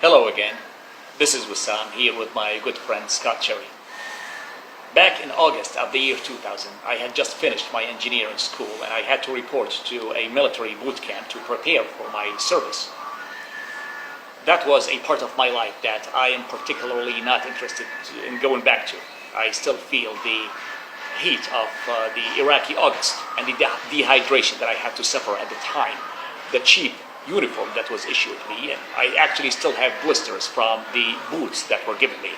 Hello again. This is Wissam here with my good friend Scott Cherry. Back in August of the year 2000, I had just finished my engineering school and I had to report to a military boot camp to prepare for my service. That was a part of my life that I am particularly not interested in going back to. I still feel the heat of the Iraqi August and the dehydration that I had to suffer at the time, the cheap uniform that was issued me, and I actually still have blisters from the boots that were given me.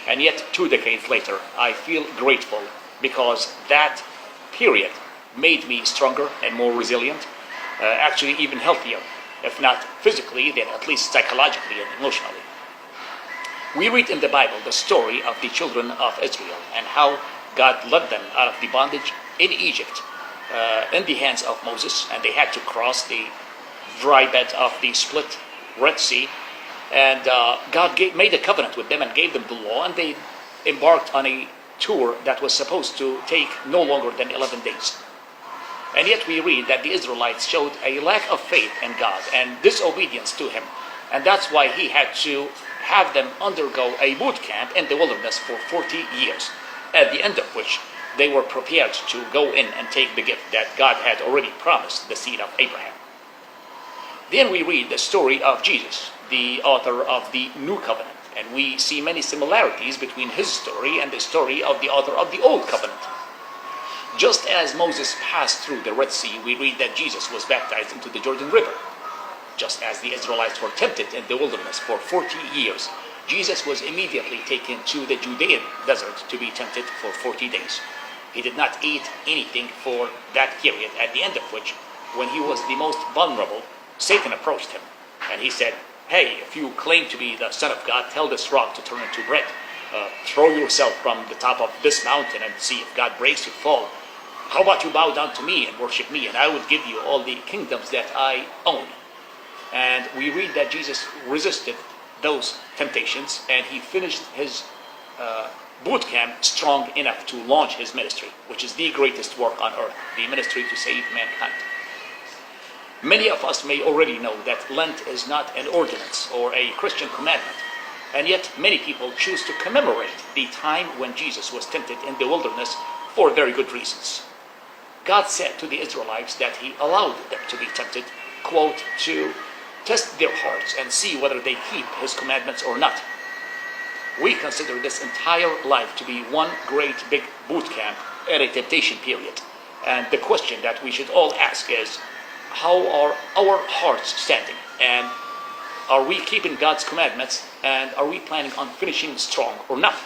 And yet, 2 decades later, I feel grateful because that period made me stronger and more resilient, actually even healthier, if not physically, then at least psychologically and emotionally. We read in the Bible the story of the children of Israel and how God led them out of the bondage in Egypt in the hands of Moses, and they had to cross the dry bed of the split Red Sea, and God made a covenant with them and gave them the law, and they embarked on a tour that was supposed to take no longer than 11 days. And yet we read that the Israelites showed a lack of faith in God and disobedience to Him, and that's why He had to have them undergo a boot camp in the wilderness for 40 years, at the end of which they were prepared to go in and take the gift that God had already promised the seed of Abraham. Then we read the story of Jesus, the author of the New Covenant, and we see many similarities between his story and the story of the author of the Old Covenant. Just as Moses passed through the Red Sea, we read that Jesus was baptized into the Jordan River. Just as the Israelites were tempted in the wilderness for 40 years, Jesus was immediately taken to the Judean desert to be tempted for 40 days. He did not eat anything for that period, at the end of which, when he was the most vulnerable, Satan approached him, and he said, "Hey, if you claim to be the Son of God, tell this rock to turn into bread. Throw yourself from the top of this mountain and see if God breaks your fall. How about you bow down to me and worship me, and I will give you all the kingdoms that I own." And we read that Jesus resisted those temptations, and he finished his boot camp strong enough to launch his ministry, which is the greatest work on earth, the ministry to save mankind. Many of us may already know that Lent is not an ordinance or a Christian commandment, and yet many people choose to commemorate the time when Jesus was tempted in the wilderness for very good reasons. God said to the Israelites that He allowed them to be tempted, quote, to test their hearts and see whether they keep His commandments or not. We consider this entire life to be one great big boot camp at a temptation period. And the question that we should all ask is, how are our hearts standing? And are we keeping God's commandments? And are we planning on finishing strong or not?